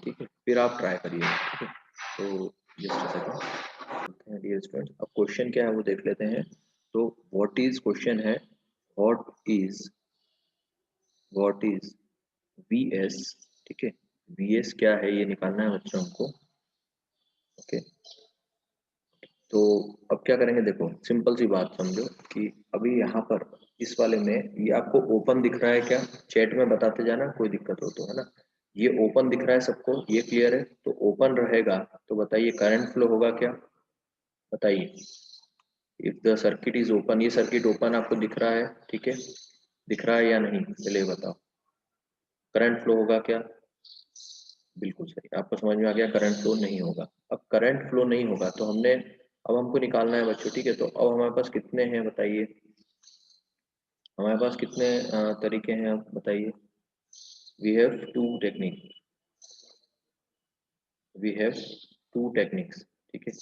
ठीक है, फिर आप ट्राई करिएगा, ठीक है। तो just a second dear students, अब क्वेश्चन क्या है वो देख लेते हैं। तो व्हाट इज क्वेश्चन है, व्हाट इज वीएस, ठीक है। वीएस क्या है ये निकालना है बच्चों हमको, ओके। तो अब क्या करेंगे, देखो सिंपल सी बात समझो कि अभी यहाँ पर इस वाले में ये आपको ओपन दिख रहा है क्या, चैट में बताते जाना कोई दिक्कत हो तो, है ना। ये ओपन दिख रहा है सबको, ये क्लियर है। तो ओपन रहेगा तो बताइए करंट फ्लो होगा क्या, बताइए। If the circuit is open, ये सर्किट ओपन आपको दिख रहा है, ठीक है, दिख रहा है या नहीं, पहले बताओ। करंट फ्लो होगा क्या, बिल्कुल सही, आपको समझ में आ गया, करंट फ्लो नहीं होगा। अब करंट फ्लो नहीं होगा तो अब हमको निकालना है बच्चों, ठीक है। तो अब हमारे पास कितने हैं बताइए, हमारे पास कितने तरीके हैं, आप बताइए। We have two technique, we have two techniques, ठीक है।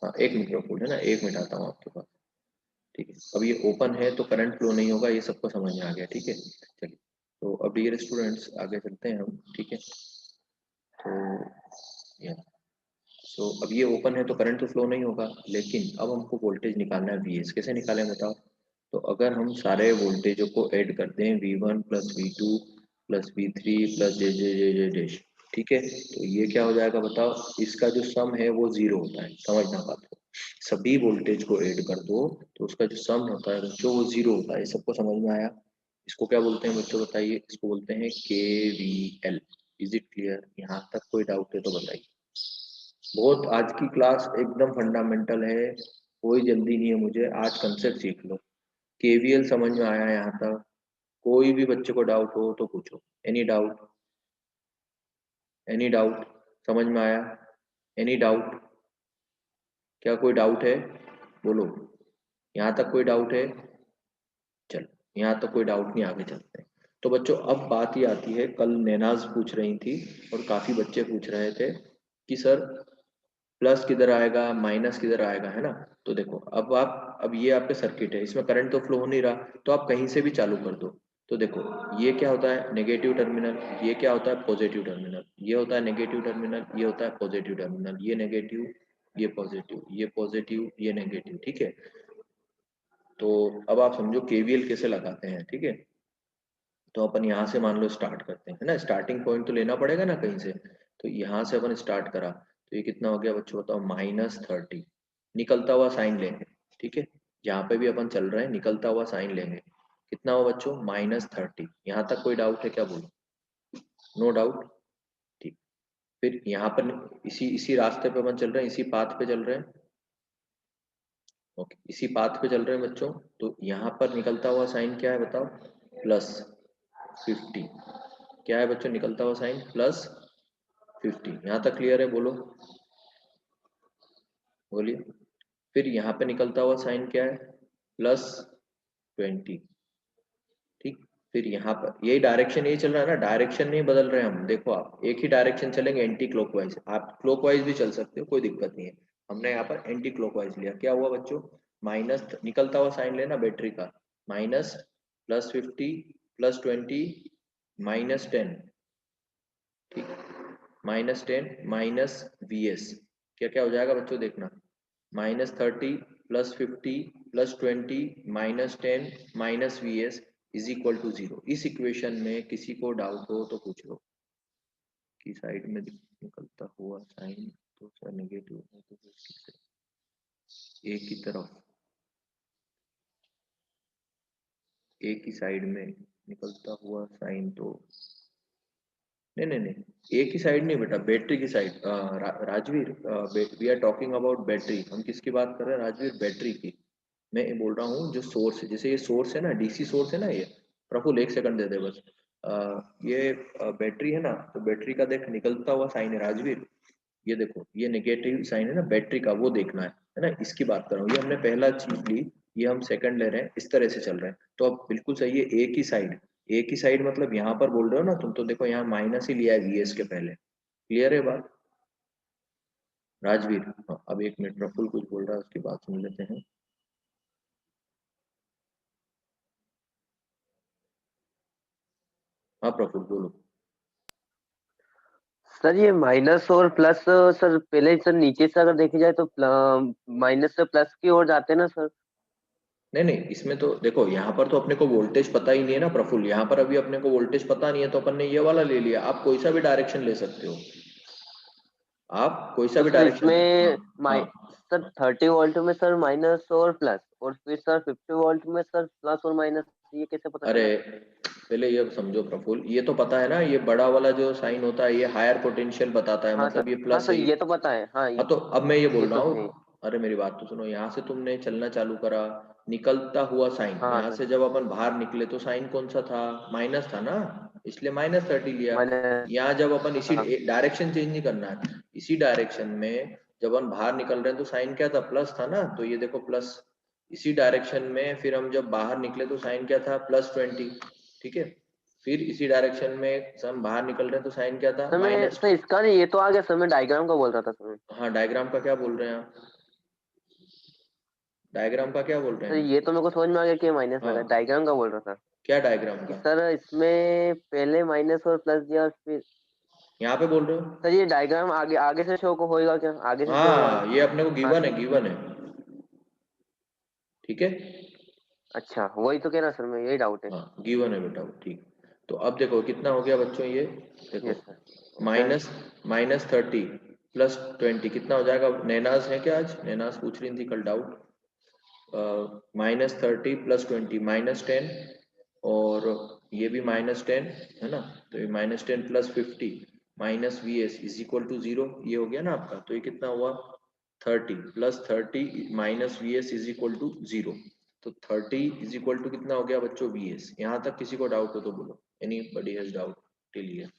हाँ, एक मिनट रुको, है ना, एक मिनट आता हूँ आपके पास, ठीक है। अब ये ओपन है तो करंट फ्लो नहीं होगा, ये सबको समझ में आ गया, ठीक है। चलिए, तो अब डियर स्टूडेंट्स आगे चलते हैं हम, ठीक है। तो या सो अब ये ओपन है तो करंट तो फ्लो नहीं होगा, लेकिन अब हमको वोल्टेज निकालना है वीएस, कैसे निकालें बताओ। तो अगर हम सारे वोल्टेजों को ऐड करते हैं, V1 plus V2 plus V3 plus J J J J dash, ठीक है, तो ये क्या हो जाएगा बताओ। इसका जो सम है वो जीरो होता है, समझना बात को। सभी वोल्टेज को ऐड कर दो तो उसका जो सम होता है बच्चों वो जीरो होता है, सबको समझ में आया। इसको क्या बोलते हैं बच्चों बताइए, इसको बोलते हैं KVL। इज इट क्लियर, यहाँ तक कोई डाउट है तो बताइए। बहुत आज की क्लास एकदम फंडामेंटल है, कोई जल्दी नहीं है मुझे, आज कंसेप्ट सीख लो। केवीएल समझ में आया यहाँ तक, कोई भी बच्चे को डाउट हो तो पूछो। एनी डाउट, एनी डाउट, समझ में आया, एनी डाउट, क्या कोई डाउट है, बोलो। यहाँ तक कोई डाउट है, चलो यहाँ तक कोई डाउट नहीं, आगे चलते हैं। तो बच्चों अब बात ये आती है, कल नैनाज पूछ रही थी और काफी बच्चे पूछ रहे थे कि सर प्लस किधर आएगा, माइनस किधर आएगा, है ना। तो देखो अब ये आपके सर्किट है, इसमें करंट तो फ्लो हो नहीं रहा, तो आप कहीं से भी चालू कर दो। तो देखो ये क्या होता है नेगेटिव टर्मिनल, ये क्या होता है पॉजिटिव टर्मिनल, ये होता है नेगेटिव टर्मिनल, ये होता है पॉजिटिव टर्मिनल, ये नेगेटिव, ये पॉजिटिव, ये पॉजिटिव, ये नेगेटिव, ठीक है। तो अब आप समझो केवीएल कैसे लगाते हैं, ठीक है। तो अपन यहाँ से मान लो स्टार्ट करते हैं, है ना, स्टार्टिंग पॉइंट तो लेना पड़ेगा ना कहीं से। तो यहाँ से अपन स्टार्ट करा तो ये कितना हो गया बच्चों बताओ, -30। निकलता हुआ साइन लेंगे, ठीक है, जहाँ पे भी अपन चल रहे हैं निकलता हुआ साइन लेंगे। कितना हुआ बच्चों, -30। यहाँ तक कोई डाउट है क्या, बोलो। नो डाउट, ठीक। फिर यहाँ पर इसी इसी रास्ते पे अपन चल रहे हैं, इसी पाथ पे चल रहे हैं, ओके, इसी पाथ पे चल रहे हैं बच्चों। तो यहाँ पर निकलता हुआ साइन क्या है बताओ, +50। क्या है बच्चों निकलता हुआ साइन, +50। यहाँ तक क्लियर है, बोलो, बोलिए। फिर यहाँ पे निकलता हुआ साइन क्या है, +20, ठीक। फिर यहाँ पर यही डायरेक्शन, यही चल रहा है ना, डायरेक्शन नहीं बदल रहे हम, देखो आप एक ही डायरेक्शन चलेंगे, एंटी क्लॉकवाइज। आप क्लॉकवाइज भी चल सकते हो, कोई दिक्कत नहीं है। हमने यहाँ पर एंटी क्लॉकवाइज लिया, क्या हुआ बच्चों, माइनस निकलता हुआ साइन लेना बैटरी का, माइनस, +50 +20 -10, ठीक, -10 -VS, क्या क्या हो जाएगा बच्चों देखना, -30 +50 +20 -10 -VS इज इक्वल टू 0। इस इक्वेशन में किसी को डाउट हो तो पूछ लो कि साइड में निकलता हुआ साइन तो सर नेगेटिव है तो एक ही तरफ, एक ही साइड में निकलता हुआ साइन तो नहीं नहीं नहीं, एक ही साइड नहीं बेटा, बैटरी की side, Rajveer, we are talking about battery, हम किसकी बात कर रहे हैं राजवीर, बैटरी की। मैं ये बोल रहा हूँ जो सोर्स है, जैसे ये सोर्स है ना, डीसी सोर्स है ना ये, प्रफुल एक सेकंड दे दे बस। ये बैटरी है ना, तो बैटरी का देख निकलता हुआ साइन है राजवीर, ये देखो ये नेगेटिव साइन है ना बैटरी का, वो देखना है ना, इसकी बात कर रहा हूँ। ये हमने पहला चीज ली, ये हम सेकंड ले रहे हैं, इस तरह से चल रहे हैं। तो अब बिल्कुल सही है, एक ही साइड, एक ही साइड मतलब यहाँ पर बोल रहे हो ना तुम, तो देखो यहाँ माइनस ही लिया है वीएस के पहले, क्लियर है बात राजवीर। हाँ, अब एक मिनट प्रफुल कुछ बोल रहा है, उसकी बात सुन लेते हैं। हाँ प्रफुल बोलो। सर ये माइनस और प्लस सर पहले सर नीचे से अगर देखा जाए तो माइनस से प्लस की ओर जाते हैं ना सर। नहीं नहीं, इसमें तो देखो यहाँ पर तो अपने को वोल्टेज पता ही नहीं है ना प्रफुल्ल, यहाँ पर अभी अपने को वोल्टेज पता नहीं है, तो अपन ने ये वाला ले लिया। आप कोई सा भी डायरेक्शन ले सकते हो, आप कोई सा तो भी सर डायरेक्शन। हाँ इसमें हाँ। सर 30 वोल्ट में सर माइनस और प्लस, और फिर सर 50 वोल्ट में सर प्लस और माइनस, ये कैसे पता अरे चला? पहले ये समझो प्रफुल्ल, ये तो पता है ना, ये बड़ा वाला जो साइन होता है ये हायर पोटेंशियल बताता है, हाँ मतलब सर, ये हाँ प्लस सर है। ये तो पता है, हाँ हाँ तो अब मैं ये बोल ये रहा तो हूँ, है। अरे मेरी बात तो सुनो, यहाँ से तुमने चलना चालू करा, निकलता हुआ साइन, हाँ यहाँ सर से जब अपन बाहर निकले तो साइन कौन सा था, माइनस था ना, इसलिए -30 लिया। माइनस। यहाँ जब अपन इसी हाँ डायरेक्शन चेंज नहीं करना है, इसी डायरेक्शन में जब अपन बाहर निकल रहे हैं तो साइन क्या था, प्लस था ना, तो ये देखो प्लस। इसी डायरेक्शन में फिर हम जब बाहर निकले तो साइन क्या था, +20। ठीक है, फिर इसी डायरेक्शन में हम बाहर निकल रहे हैं तो साइन क्या था, सर, मैं माइनस। सर इसका नहीं, ये तो आ गया सर, मैं डायग्राम का बोल रहा था सर। हाँ डायग्राम का क्या बोल रहे हैं आप, डायग्राम का क्या बोल रहे सर हैं। ये तो मेरे को समझ में आ गया कि माइनस लगा, हाँ, डायग्राम का बोल रहा था क्या डायग्राम कि का, सर इसमें पहले माइनस और प्लस दिया, और फिर यहाँ पे बोल रहे हो। सर ये डायग्राम आगे आगे से शो को होएगा क्या, आगे से शो होगा? हाँ ये अपने को हाँ गिवन है, सर। गिवन है। ठीक है। अच्छा वही तो कह रहा सर, मैं यही डाउट है। हाँ गिवन है बेटा वो, ठीक। तो अब देखो कितना हो गया बच्चों ये, देखो यस सर। सर माइनस -30 +20 कितना हो जाएगा। नैनाज है क्या आज, नैनाज पूछ रही थी कल डाउट। -30 +20 -10, और ये भी -10 है ना, तो ये -10 +50 -VS =0, ये हो गया ना आपका। तो ये कितना हुआ, 30 +30 -VS =0। तो 30 कितना हो गया बच्चों, VS। यहाँ तक किसी को डाउट हो तो बोलो, any buddy has doubt till here.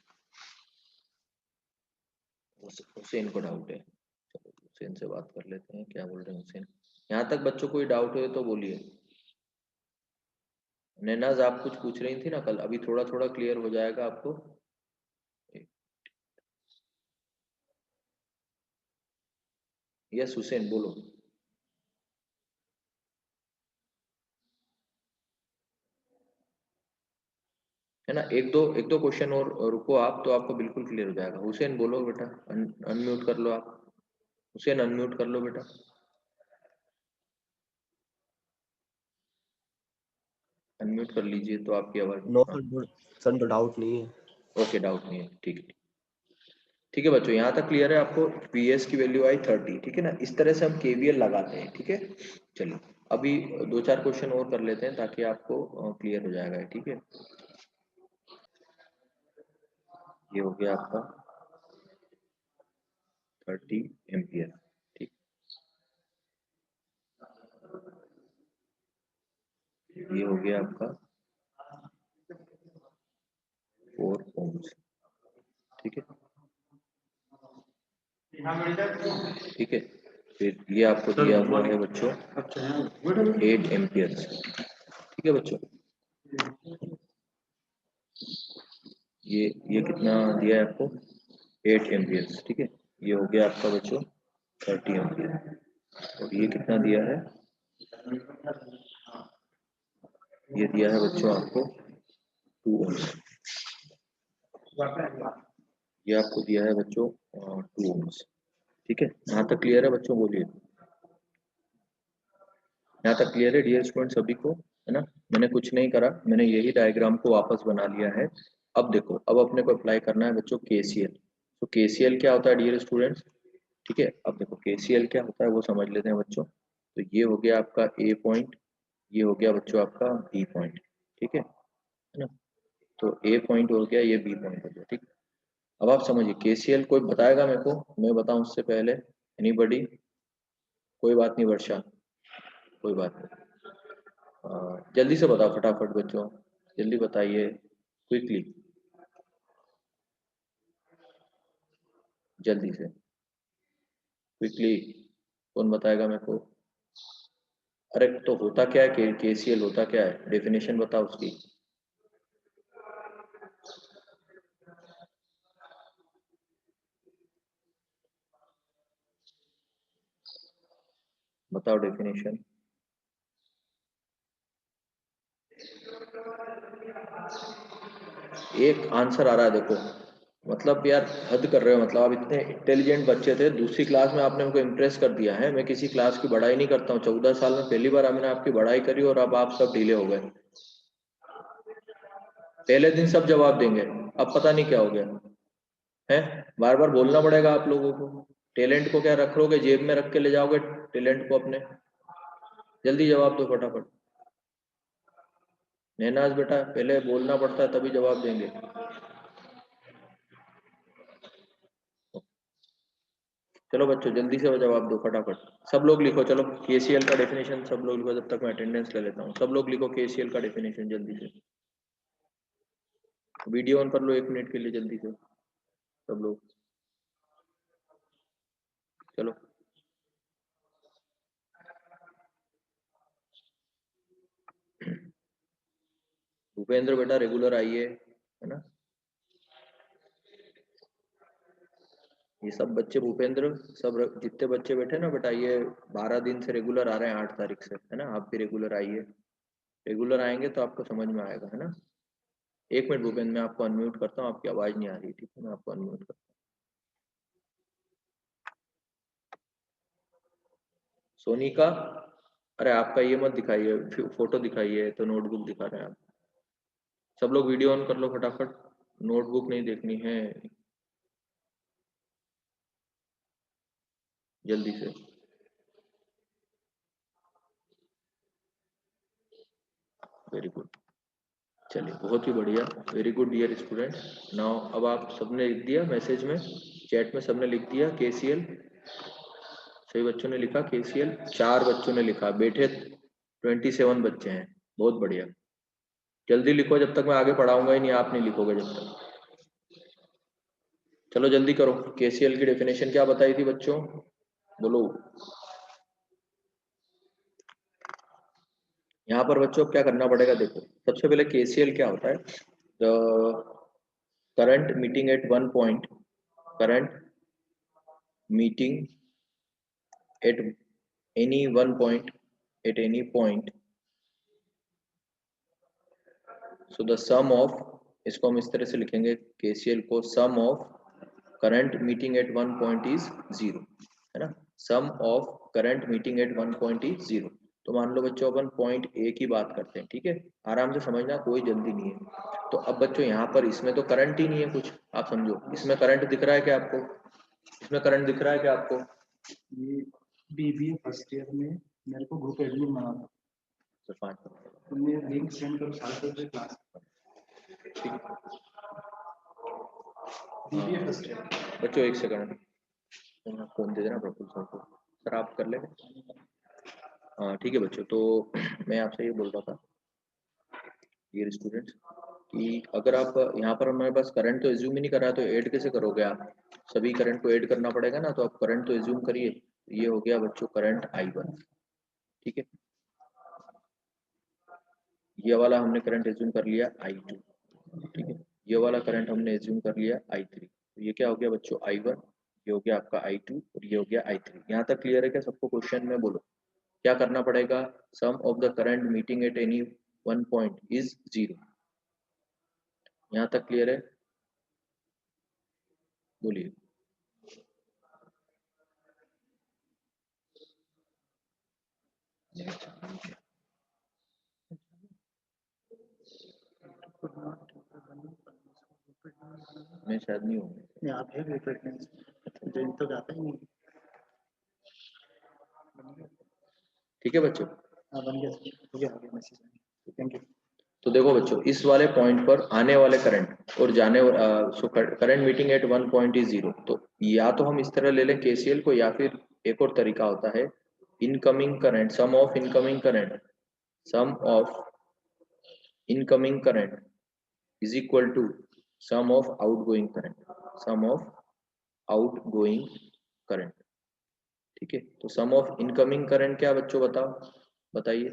Hussain को डाउट है, चलो हुसैन से बात कर लेते हैं, क्या बोल रहे हैं हुसैन। यहाँ तक बच्चों कोई डाउट हो तो बोलिए। नैनाज आप कुछ पूछ रही थी ना कल, अभी थोड़ा थोड़ा क्लियर हो जाएगा आपको। यस हुसैन बोलो। है ना, एक दो क्वेश्चन और रुको आप, तो आपको बिल्कुल क्लियर हो जाएगा। हुसैन बोलो बेटा, अनम्यूट कर लो आप, हुसैन अनम्यूट कर लो बेटा। अनम्यूट कर लीजिए तो आपकी आवाज। नो हाँ सर, तो डाउट नहीं है। ओके, डाउट नहीं है, ठीक है। ठीक है बच्चों, यहाँ तक क्लियर है आपको। पीएस की वैल्यू आई 30, ठीक है ना, इस तरह से हम केवीएल लगाते हैं। ठीक है, चलिए अभी दो चार क्वेश्चन और कर लेते हैं ताकि आपको क्लियर हो जाएगा। ठीक है, ये हो गया आपका 30 एम्पियर। ठीक, ये हो गया आपका 4 ohms। ठीक है, ठीक है, फिर ये आपको दिया हुआ है बच्चों 8 एम्पियर। ठीक है बच्चों, ये कितना दिया है आपको, 8 एम्पियर। ठीक है, ये हो गया आपका बच्चों 30 एम्पियर। और ये कितना दिया है, ये दिया है बच्चों आपको 2 ohms। ये आपको दिया है बच्चों 2 ohms। ठीक है, यहाँ तक क्लियर है बच्चों, बोलिए। यहाँ तक क्लियर है डियर स्टूडेंट सभी को, है ना। मैंने कुछ नहीं करा, मैंने यही डायग्राम को वापस बना लिया है। अब देखो, अब अपने को अप्लाई करना है बच्चों केसीएल। तो केसीएल क्या होता है डियर स्टूडेंट्स, ठीक है। अब देखो केसीएल क्या होता है वो समझ लेते हैं बच्चों। तो ये हो गया आपका ए पॉइंट, ये हो गया बच्चों आपका बी पॉइंट। ठीक है ना, तो ए पॉइंट हो गया, ये बी पॉइंट हो गया। ठीक, अब आप समझिए केसीएल कोई बताएगा मेरे को, मैं बताऊं उससे पहले, एनीबॉडी, कोई बात नहीं वर्षा, कोई बात नहीं। जल्दी से बताओ फटाफट बच्चों, जल्दी बताइए, क्विकली, जल्दी से, क्विकली, कौन बताएगा मेरे को। अरे तो होता क्या है, केसीएल होता क्या है, डेफिनेशन बताओ उसकी। बताओ डेफिनेशन। एक आंसर आ रहा है देखो, मतलब यार हद कर रहे हो, मतलब आप इतने इंटेलिजेंट बच्चे थे, दूसरी क्लास में आपने हमको इम्प्रेस कर दिया है। मैं किसी क्लास की बड़ाई नहीं करता हूँ, 14 साल में पहली बार मैंने आपकी बड़ाई करी और अब आप सब ढीले हो गए। पहले दिन सब जवाब देंगे, अब पता नहीं क्या हो गया है। बार बार बोलना पड़ेगा आप लोगों को। टैलेंट को क्या रख लोगे, जेब में रख के ले जाओगे टैलेंट को अपने? जल्दी जवाब दो फटाफट। नैनाज बेटा, पहले बोलना पड़ता है तभी जवाब देंगे। चलो बच्चों जल्दी से जवाब दो फटाफट। सब लोग लिखो, चलो केसीएल का डेफिनेशन सब लोग लिखो, जब तक मैं अटेंडेंस ले लेता हूँ। सब लोग लिखो केसीएल का डेफिनेशन जल्दी से। वीडियो ऑन कर लो 1 मिनट के लिए जल्दी से सब लोग। चलो भूपेंद्र बेटा रेगुलर आइए, है ना। ये सब बच्चे भूपेंद्र, सब जितने बच्चे बैठे ना बेटा, ये 12 दिन से रेगुलर आ रहे हैं, 8 तारीख से, है ना। आप भी रेगुलर आइए, रेगुलर आएंगे तो आपको समझ में आएगा, है ना। 1 मिनट भूपेंद्र, मैं आपको अनम्यूट करता हूँ, आपकी आवाज नहीं आ रही, ठीक है, मैं आपको अनम्यूट करता हूँ। सोनिका, अरे आपका ये मत दिखाइए, फोटो दिखाइए, तो नोटबुक दिखा रहे हैं आप। सब लोग वीडियो ऑन कर लो फटाफट, नोटबुक नहीं देखनी है, जल्दी से। वेरी गुड, चलिए बहुत ही बढ़िया, very good dear student. Now अब आप सबने लिख दिया मैसेज में, चैट में सबने लिख दिया केसीएल। सभी बच्चों ने लिखा केसीएल, 4 बच्चों ने लिखा, बैठे 27 बच्चे हैं, बहुत बढ़िया। जल्दी लिखो, जब तक मैं आगे पढ़ाऊंगा ही नहीं, आप नहीं लिखोगे जब तक। चलो जल्दी करो, केसीएल की डेफिनेशन क्या बताई थी बच्चों, बोलो। यहाँ पर बच्चों क्या करना पड़ेगा, देखो सबसे पहले केसीएल क्या होता है, the current meeting at one point, current meeting at any one point, at any point, so the sum of, इसको हम इस तरह से लिखेंगे केसीएल को, sum of current meeting at one point is 0, है ना। Sum of current meeting at one point is 0। तो मान लो बच्चों अपन पॉइंट ए की बात करते हैं, ठीक है, आराम से समझना, कोई जल्दी नहीं है। तो अब बच्चों यहाँ पर इसमें तो करंट ही नहीं है कुछ, आप समझो, इसमें करंट दिख रहा है क्या आपको, इसमें करंट दिख रहा है क्या आपको? ये बीबीए फर्स्ट ईयर में मेरे को ग्रुप एडमिन बना था, तो 5 तो मैं लिंक सेंड करूँ सारे बच्चे क्लास, बीबीए फर्स्ट ईयर। बच्चों 1 सेकंड, फोन दे देना प्रफुल्ल सर को, सर आप कर लेंगे। हाँ ठीक है बच्चों, तो मैं आपसे ये बोल रहा था डियर स्टूडेंट्स कि अगर आप यहाँ पर हमारे पास करंट तो एज्यूम ही नहीं कर रहा, तो ऐड कैसे करोगे आप? सभी करंट को ऐड करना पड़ेगा ना, तो आप करंट तो एज्यूम करिए। ये हो गया बच्चों करंट I1, ठीक है। ये वाला हमने करंट एज्यूम कर लिया I2, ठीक है। ये वाला करंट हमने एज्यूम कर लिया I3, तो ये क्या हो गया बच्चों I1, ये हो गया आपका I2 और ये हो गया I3। यहाँ तक क्लियर है क्या सबको? क्वेश्चन में बोलो क्या करना पड़ेगा, sum of the current meeting at any one point is 0। यहाँ तक क्लियर है, बोलिए। मैं शायद नहीं हूँ, मैं आप है ग्रुप एडमिन, दिन तो जाता ही नहीं। ठीक है बच्चों। हाँ बन गया, हो गया, आ गया मैसेज, थैंक यू। तो देखो बच्चों, इस वाले पॉइंट पर आने वाले करंट और जाने so current meeting at one point is 0, तो या तो हम इस तरह ले लें केसीएल को, या फिर एक और तरीका होता है, incoming current, sum of incoming current, sum of incoming current is equal to sum of outgoing current, sum of outgoing current, ठीक है। तो सम ऑफ इनकमिंग करंट क्या बच्चों, बताओ, बताइए।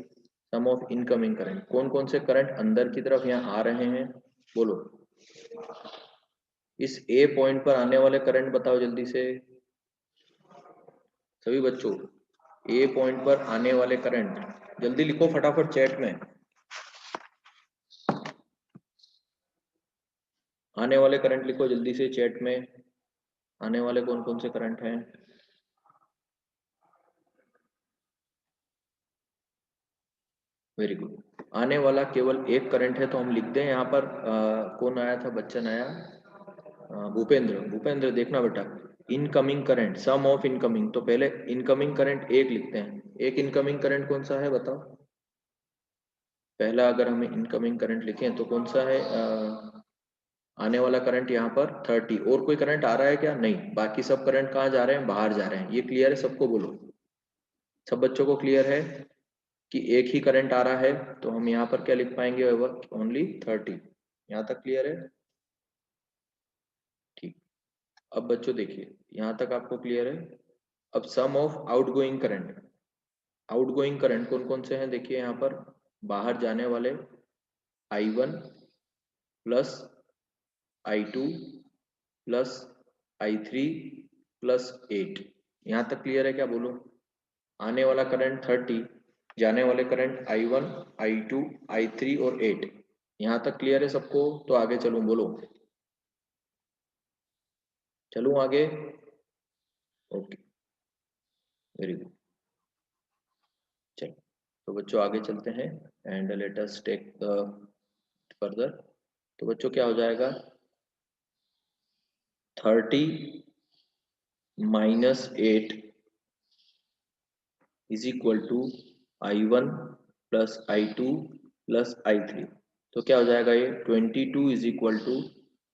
सम ऑफ इनकमिंग करंट, कौन कौन से करंट अंदर की तरफ यहाँ आ रहे हैं, बोलो। इस ए पॉइंट पर आने वाले करंट बताओ जल्दी से सभी बच्चों, ए पॉइंट पर आने वाले करंट जल्दी लिखो फटाफट चैट में। आने वाले करंट लिखो जल्दी से चैट में, आने वाले कौन कौन से करंट हैं? Very good. आने वाला केवल एक करंट है तो हम लिख दें यहाँ पर। कौन आया था? बच्चन आया, भूपेंद्र। भूपेंद्र देखना बेटा, incoming current, sum of incoming, तो पहले इनकमिंग करंट एक लिखते हैं। एक इनकमिंग करंट कौन सा है बताओ? पहला अगर हमें इनकमिंग करंट लिखें तो कौन सा है? आने वाला करंट यहाँ पर 30। और कोई करंट आ रहा है क्या? नहीं। बाकी सब करंट कहाँ जा रहे हैं? बाहर जा रहे हैं। ये क्लियर है सबको? बोलो, सब बच्चों को क्लियर है कि एक ही करंट आ रहा है? तो हम यहाँ पर क्या लिख पाएंगे? ओनली 30। यहाँ तक क्लियर है? ठीक। अब बच्चों देखिए, यहाँ तक आपको क्लियर है? अब sum of outgoing current, outgoing current कौन कौन से हैं? देखिए यहाँ पर बाहर जाने वाले I1 plus I2 plus I3 plus 8। यहाँ तक क्लियर है क्या? बोलो। आने वाला करंट 30, जाने वाले करंट I1, I2, I3 और 8। यहाँ तक क्लियर है सबको? तो आगे चलूं? बोलो, चलूं आगे? Okay, very good. चलो तो बच्चों आगे चलते हैं and let us take further. तो बच्चों क्या हो जाएगा? 30 minus 8 is equal to I1 plus I2 plus I3। तो क्या हो जाएगा ये? 22 is equal to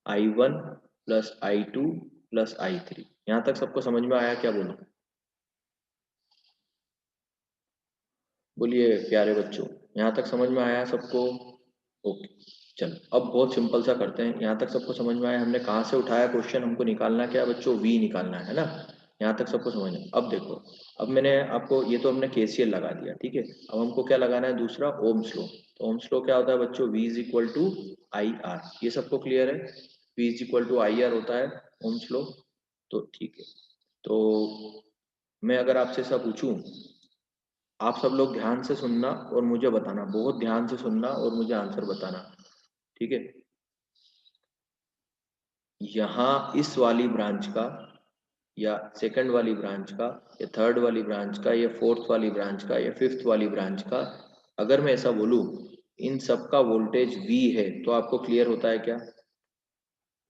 I1 plus I2 plus I3। यहाँ तक सबको समझ में आया क्या? बोलो, बोलिए प्यारे बच्चों, यहाँ तक समझ में आया सबको? ओके, चलो अब बहुत सिंपल सा करते हैं। यहाँ तक सबको समझ में आया? हमने कहाँ से उठाया क्वेश्चन? हमको निकालना क्या बच्चों? V निकालना है ना? यहाँ तक सबको समझ में? अब देखो, अब मैंने आपको, ये तो हमने KCL लगा दिया, ठीक है। अब हमको क्या लगाना है? दूसरा ओम्स लॉ। तो ओम्स लॉ क्या होता है बच्चों? V is equal to IR। ये सबको क्लियर है? V is equal to IR होता है ओम्स लॉ। तो ठीक है, तो मैं अगर आपसे सब पूछूं, आप सब लोग ध्यान से सुनना और मुझे बताना, बहुत ध्यान से सुनना और मुझे आंसर बताना, ठीक है। यहाँ इस वाली ब्रांच का या सेकंड वाली ब्रांच का या थर्ड वाली ब्रांच का या फोर्थ वाली ब्रांच का या फिफ्थ वाली ब्रांच का, अगर मैं ऐसा बोलूं इन सब का वोल्टेज V है, तो आपको क्लियर होता है क्या?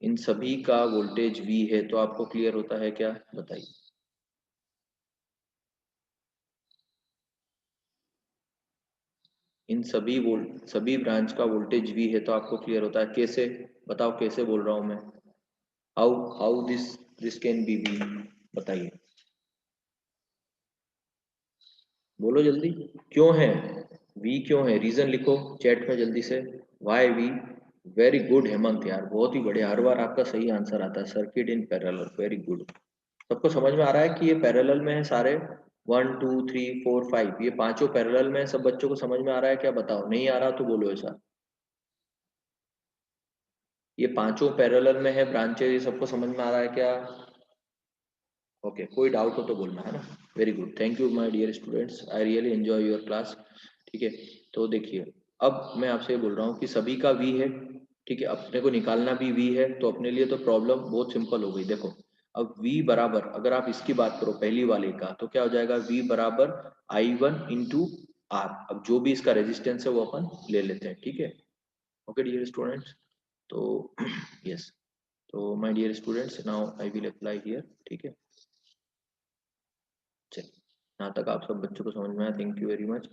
इन सभी का वोल्टेज V है तो आपको क्लियर होता है क्या? बताइए। इन सभी ब्रांच का वोल्टेज V है तो आपको क्लियर होता है। कैसे? बताओ कैसे बोल रहा हूं मैं? How this can be V? बताइए, बोलो जल्दी। क्यों है V? क्यों है? रीजन लिखो चैट में जल्दी से। Why V? Very good Hemant यार, बहुत ही बढ़िया, हर बार आपका सही आंसर आता है। Circuit in parallel, very good. सबको समझ में आ रहा है कि ये पैरेलल में है सारे? 1 2 3 4 5, ये पांचों पैरेलल में है। सब बच्चों को समझ में आ रहा है क्या? बताओ, नहीं आ रहा तो बोलो ऐसा। ये पांचों पैरेलल में है ब्रांचेस, ये सबको समझ में आ रहा है क्या? ओके, कोई डाउट हो तो बोलना, है ना? Very good, thank you my dear students, I really enjoy your class. ठीक है, तो देखिए अब मैं आपसे ये बोल रहा हूँ कि सभी का V है, ठीक है। अपने को निकालना भी V है, तो अपने लिए तो प्रॉब्लम बहुत सिंपल हो गई। देखो अब V बराबर, अगर आप इसकी बात करो पहली वाले का, तो क्या हो जाएगा? V बराबर I1 इंटू R। अब जो भी इसका रेजिस्टेंस है वो अपन ले लेते हैं, ठीक है। ओके डियर स्टूडेंट्स, तो यस, तो my dear students now I will apply here, ठीक है। चलिए, यहाँ तक आप सब बच्चों को समझ में आया, थैंक यू वेरी मच।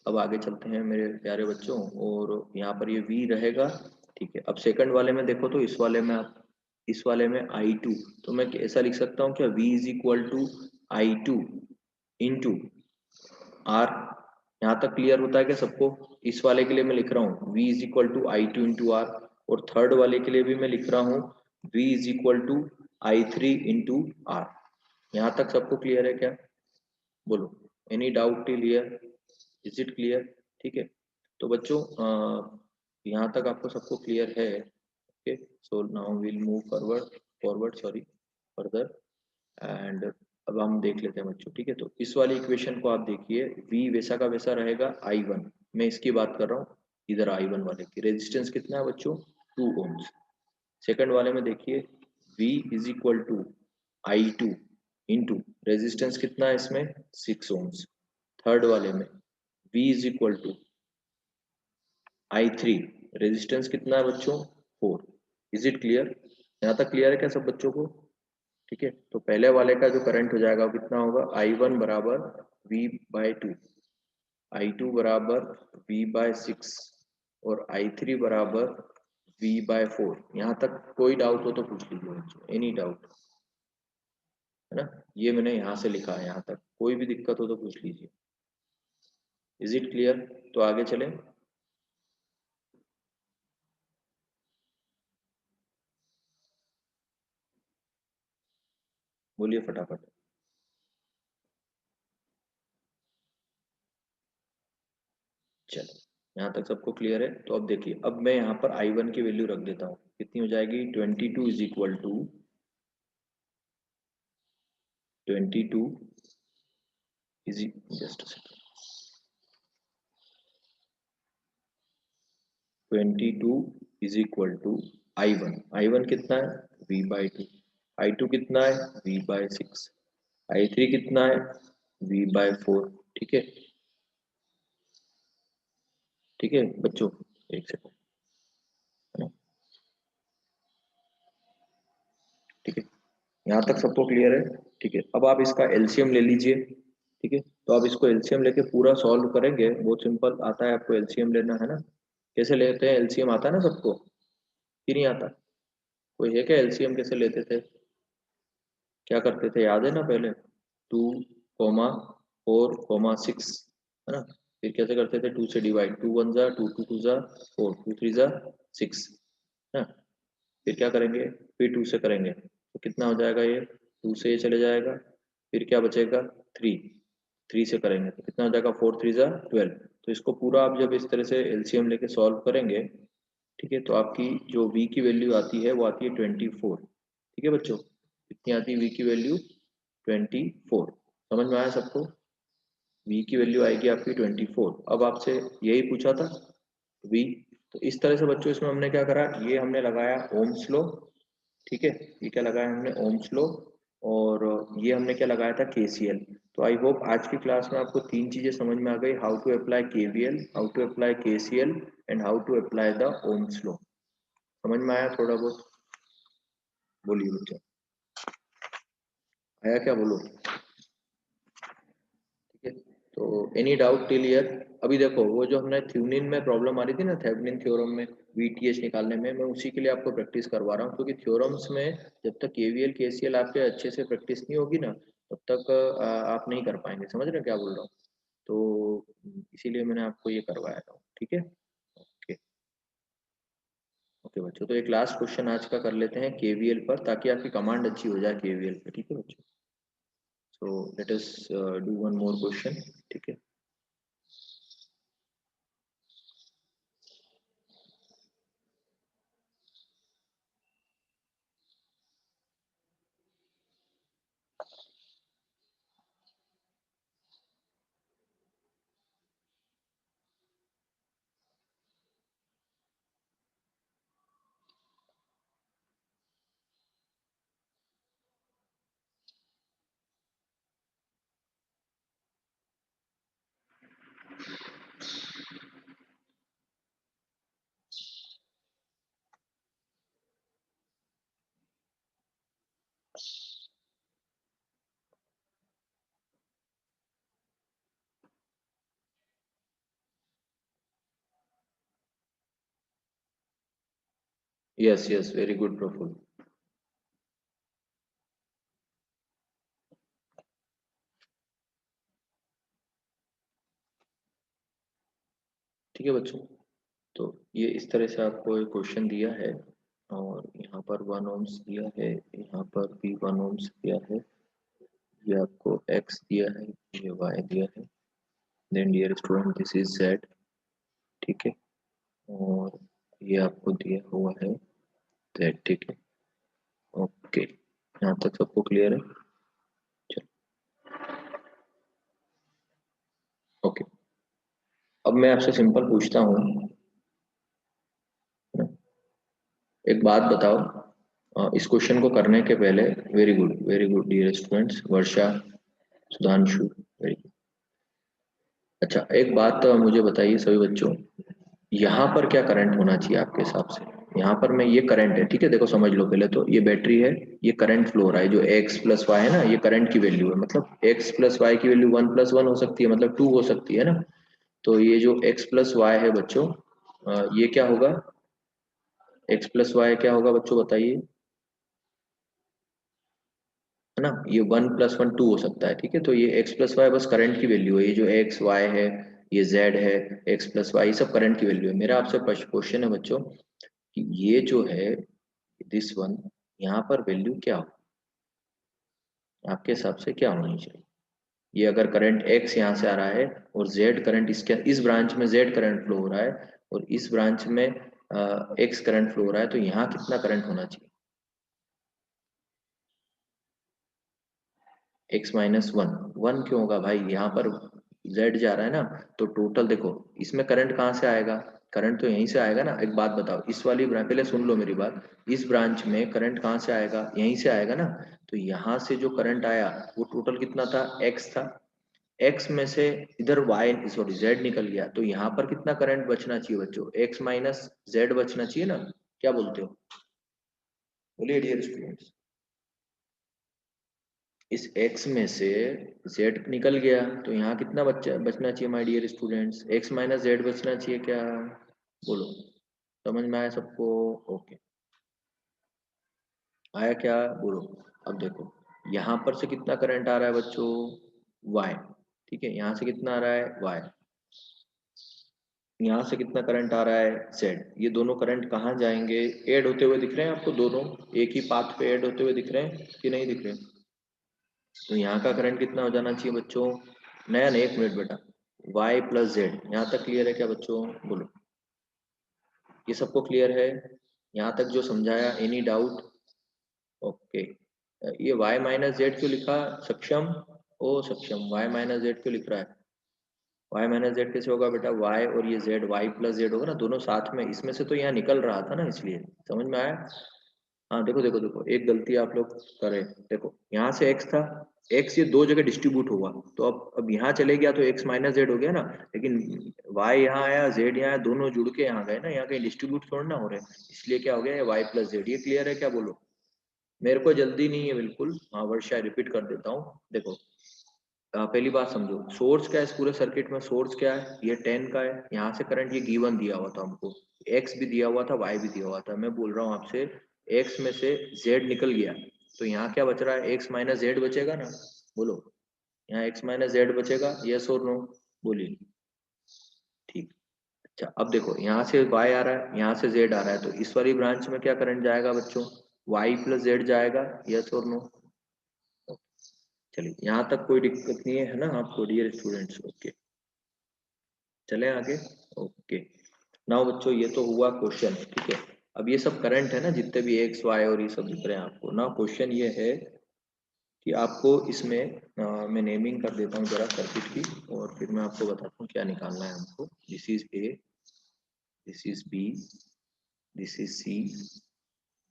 अब आगे चलते हैं मेरे प्यारे बच्चों, और यहाँ पर ये V रहेगा, ठीक है। अब सेकंड वाले में देखो, तो इस वाले में I2, तो मैं ऐसा लिख सकता हूँ क्या? V is equal to I2 into R। यहाँ तक क्लियर होता है क्या सबको? इस वाले के लिए मैं लिख रहा हूँ V is equal to I2 into R, और थर्ड वाले के लिए भी मैं लिख रहा हूँ V is equal to I3 into R। यहाँ तक सबको क्लियर है क्या? बोलो, any doubt till here? Is it clear? ठीक है, तो बच्चों यहाँ तक आपको सबको क्लियर है? Okay, so now will move forward sorry further, and अब हम देख लेते हैं बच्चों, ठीक है। तो इस वाली इक्वेशन को आप देखिए, V वैसा का वैसा रहेगा I1, मैं इसकी बात कर रहा हूँ। इधर I1 वाले की रेजिस्टेंस कितना है बच्चों? 2 ओम्स। सेकंड वाले में देखिए V is equal to I2 into resistance कितना है इसमें 6 ohms। थर्ड वाले में V is equal to I3 resistance कितना है बच्चों 4। Is it clear? यहाँ तक क्लियर है क्या सब बच्चों को? ठीक है, तो पहले वाले का जो करंट हो जाएगा वो कितना होगा I1 बराबर V/2, I2 बराबर V/6 और I3 बराबर V/4। यहाँ तक कोई डाउट हो तो पूछ लीजिए बच्चों, एनी डाउट, है ना? ये मैंने यहाँ से लिखा है, यहाँ तक कोई भी दिक्कत हो तो पूछ लीजिए। Is it clear? तो आगे चलें। बोलिए फटाफट। चलो यहाँ तक सबको क्लियर है। तो अब देखिए, अब मैं यहाँ पर I1 की वैल्यू रख देता हूँ, कितनी हो जाएगी 22 is equal to 22 is just 22 is equal to I1 कितना है V/2, I2 कितना है V/6, I3 कितना है V/4। ठीक है, ठीक है बच्चों, एक सेकंड, है ना? ठीक है, यहाँ तक सबको क्लियर है? ठीक है, अब आप इसका एलसीएम ले लीजिए। ठीक है, तो आप इसको एलसीएम लेके पूरा सॉल्व करेंगे, बहुत सिंपल आता है आपको एलसीएम लेना, है ना? कैसे लेते हैं एलसीएम, आता है ना सबको कि नहीं आता? कोई है क्या एलसीएम कैसे लेते थे, क्या करते थे, याद है ना? पहले 2,4,6, है ना? फिर कैसे करते थे, 2 से डिवाइड, 2 1 जा 2, 2 2 जा 4, 2 3 जा 6, है ना? फिर क्या करेंगे, फिर 2 से करेंगे तो कितना हो जाएगा, ये 2 से ये चले जाएगा, फिर क्या बचेगा 3, 3 से करेंगे तो कितना हो जाएगा 4 3 जा 12। तो इसको पूरा आप जब इस तरह से एलसीएम लेके सॉल्व करेंगे, ठीक है, तो आपकी जो v की वैल्यू आती है वो आती है 24। ठीक है बच्चों, कितनी आती है v की वैल्यू 24। समझ में आया सबको? v की वैल्यू आएगी आपकी 24। अब आपसे यही पूछा था v, तो इस तरह से बच्चों इसमें हमने क्या करा, ये हमने लगाया ओम्स लॉ। ठीक है, ये क्या लगाया हमने ओम्स लॉ, और ये हमने क्या लगाया था केसीएल। तो आई होप आज की क्लास में आपको तीन चीजें समझ में आ गई, how to apply KVL, how to apply KCL and how to apply the Ohm's law. समझ में आया थोड़ा बहुत? बोलिए बच्चा, आया क्या, बोलो। ठीक है, तो एनी डाउट टिल हियर? अभी देखो, वो जो हमने थ्योनिन में प्रॉब्लम आ रही थी ना, थेवेनिन थ्योरम में वीटीएच निकालने में, मैं उसी के लिए आपको प्रैक्टिस करवा रहा हूँ, क्योंकि थ्योरम्स में जब तक केवीएल केसीएल आपके अच्छे से प्रैक्टिस नहीं होगी ना, तब तक आप नहीं कर पाएंगे। समझ रहे हो क्या बोल रहा हूँ? तो इसीलिए मैंने आपको ये करवाया था। ठीक है, ओके ओके बच्चों, तो एक लास्ट क्वेश्चन आज का कर लेते हैं केवीएल पर, ताकि आपकी कमांड अच्छी हो जाए केवीएल पे। ठीक है बच्चों, so let us do one more question. ठीक है, yes yes, very good Praful. ठीक है बच्चों, तो ये इस तरह से आपको एक क्वेश्चन दिया है, और यहाँ पर 1 ohms दिया है, यहाँ पर भी 1 ohms दिया है, ये आपको x दिया है, ये y दिया है, then dear student this is z। ठीक है, और ये आपको दिया हुआ है z। ठीक है, ओके, यहाँ तक सबको क्लियर है? चलो ओके, अब मैं आपसे सिंपल पूछता हूँ, एक बात बताओ, इस क्वेश्चन को करने के पहले, वेरी गुड डियर स्टूडेंट्स, वर्षा, सुधांशु, वेरी गुड। अच्छा एक बात मुझे बताइए सभी बच्चों, यहाँ पर क्या करंट होना चाहिए आपके हिसाब से? यहाँ पर मैं, ये करंट है, ठीक है, देखो समझ लो पहले तो, ये बैटरी है, ये करंट फ्लो हो रहा है, जो x प्लस वाई है ना, ये करंट की वैल्यू है, मतलब x प्लस वाई की वैल्यू 1+1 हो सकती है, मतलब 2 हो सकती है ना। तो ये जो x प्लस वाई है बच्चों, ये क्या होगा, x प्लस वाई क्या होगा बच्चों बताइए, है ना, ये 1+1 2 हो सकता है, ठीक है। तो ये x प्लस वाई बस करंट की वैल्यू है, ये जो x y है, ये z है, x प्लस वाई सब करंट की वैल्यू है। मेरा आपसे क्वेश्चन है बच्चों कि ये जो है दिस वन, यहाँ पर वैल्यू क्या हो, आपके हिसाब से क्या होनी चाहिए? ये अगर करंट x यहाँ से आ रहा है और z करंट इसके, इस ब्रांच में z करंट फ्लो हो रहा है और इस ब्रांच में x करंट फ्लो हो रहा है, तो यहाँ कितना करंट होना चाहिए? x-1 क्यों होगा भाई, यहाँ पर z जा रहा है ना, तो टोटल देखो इसमें करंट कहाँ से आएगा, करंट तो यहीं से आएगा ना। एक बात बताओ, इस वाली ब्रांच, पहले सुन लो मेरी बात, इस ब्रांच में करंट कहाँ से आएगा, यहीं से आएगा ना। तो यहाँ से जो करंट आया वो टोटल कितना था, x था, x में से इधर y सॉरी z निकल गया, तो यहाँ पर कितना करंट बचना चाहिए बच्चों, x-z बचना चाहिए ना, क्या बोलते हो, बोलिए डियर स्टूडेंट्स। इस x में से z निकल गया, तो यहाँ कितना बचना चाहिए माय डियर स्टूडेंट्स, x-z बचना चाहिए क्या, बोलो, समझ में आया सबको? ओके, आया क्या, बोलो। अब देखो यहाँ पर से कितना करंट आ रहा है बच्चों, y, ठीक है, यहाँ से कितना आ रहा है y, यहाँ से कितना करंट आ रहा है z, ये दोनों करंट कहाँ जाएंगे, ऐड होते हुए दिख रहे हैं आपको, दोनों एक ही पाथ पे ऐड होते हुए दिख रहे हैं कि नहीं दिख रहे? तो यहाँ का करंट कितना हो जाना चाहिए बच्चों, नया नहीं, एक मिनट बेटा, y प्लस जेड, यहाँ तक क्लियर है क्या बच्चों, बोलो, ये सबको क्लियर है यहाँ तक जो समझाया, एनी डाउट? ओके, ये y-z क्यों लिखा, सक्षम, ओ सक्षम, y-z क्यों लिख रहा है, y-z कैसे होगा बेटा, y और ये z, y प्लस जेड होगा ना, दोनों साथ में, इसमें से तो यहाँ निकल रहा था ना, इसलिए, समझ में आया? हाँ देखो देखो देखो, एक गलती आप लोग करें, देखो यहाँ से x था, x ये दो जगह डिस्ट्रीब्यूट हुआ, तो अब यहाँ चले गया तो x-z हो गया ना, लेकिन y यहाँ आया, z यहाँ आया, दोनों जुड़ के यहाँ गए ना, यहाँ कहीं डिस्ट्रीब्यूट थोड़ा ना हो रहे, इसलिए क्या हो गया, ये y प्लस जेड, ये क्लियर है क्या, बोलो। मेरे को जल्दी नहीं है बिल्कुल, हाँ वर्षा रिपीट कर देता हूँ, देखो पहली बात समझो, सोर्स क्या है इस पूरे सर्किट में, सोर्स क्या है, ये 10 का है, यहाँ से करंट ये गिवन दिया हुआ था हमको, x भी दिया हुआ था, y भी दिया हुआ था, मैं बोल रहा हूँ आपसे x में से z निकल गया, तो यहाँ क्या बच रहा है, x-z बचेगा ना, बोलो, यहाँ x-z बचेगा, यस और नो, बोलिए, ठीक। अच्छा अब देखो यहाँ से y आ रहा है, यहाँ से z आ रहा है, तो इस वाली ब्रांच में क्या करंट जाएगा बच्चों, y प्लस जेड जाएगा, यस और नो? चलिए यहाँ तक कोई दिक्कत नहीं है ना आपको डियर स्टूडेंट्स, ओके, चले आगे, ओके। नाउ बच्चों ये तो हुआ क्वेश्चन, ठीक है, अब ये सब करंट है ना, जितने भी एक्स वाई और ये सब दिख रहे हैं आपको ना, क्वेश्चन ये है कि आपको इसमें मैं नेमिंग कर देता हूँ जरा सर्किट की, और फिर मैं आपको बताता हूँ क्या निकालना है हमको, this is A, this is B, this is C,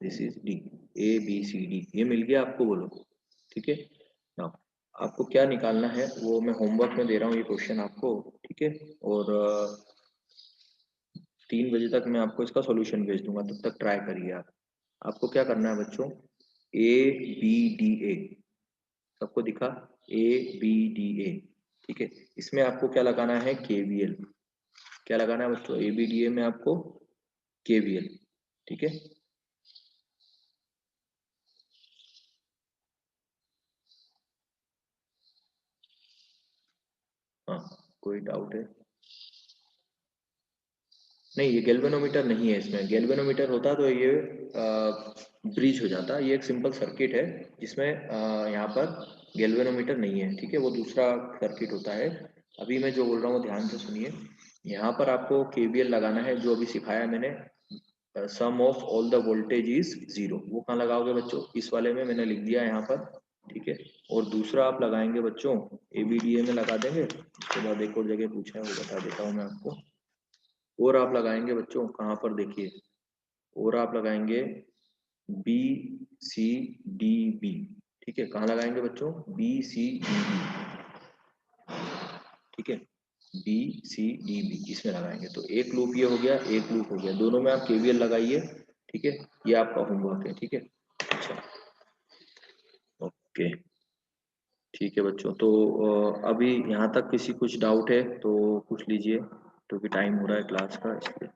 this is D, A B C D, ये मिल गया आपको, बोलो, ठीक है। नाउ आपको क्या निकालना है वो मैं होमवर्क में दे रहा हूँ ये क्वेश्चन आपको, ठीक है, और 3 बजे तक मैं आपको इसका सॉल्यूशन भेज दूंगा, तब तक ट्राई करिए आप। आपको क्या करना है बच्चों, ए बी डी ए, सबको दिखा, ए बी डी ए, ठीक है, इसमें आपको क्या लगाना है, केवीएल, क्या लगाना है बच्चों, ए बी डी ए में आपको केवीएल, ठीक है। हाँ कोई डाउट है? नहीं ये गैल्वेनोमीटर नहीं है, इसमें गैल्वेनोमीटर होता तो ये ब्रिज हो जाता, ये एक सिंपल सर्किट है जिसमें यहाँ पर गैल्वेनोमीटर नहीं है, ठीक है, वो दूसरा सर्किट होता है। अभी मैं जो बोल रहा हूँ ध्यान से सुनिए, यहाँ पर आपको केवीएल लगाना है, जो अभी सिखाया मैंने, sum of all the voltage is 0, वो कहाँ लगाओगे बच्चों, इस वाले में मैंने लिख दिया यहाँ पर, ठीक है। और दूसरा आप लगाएंगे बच्चों, एबीडीए में लगा देंगे, उसके बाद एक और जगह पूछा है वो बता देता हूँ मैं आपको, और आप लगाएंगे बच्चों कहाँ पर, देखिए और आप लगाएंगे बी सी डी बी, ठीक है। कहाँ लगाएंगे बच्चों? बी सी डी बी, ठीक है, बी सी डी बी इसमें लगाएंगे। तो एक लूप ये हो गया, एक लूप हो गया, दोनों में आप केवीएल लगाइए, ठीक है। ये आपका होमवर्क है, ठीक है। अच्छा ओके, ठीक है बच्चों। तो अभी यहाँ तक किसी कुछ डाउट है तो पूछ लीजिए, क्योंकि टाइम हो रहा है क्लास का, इसलिए।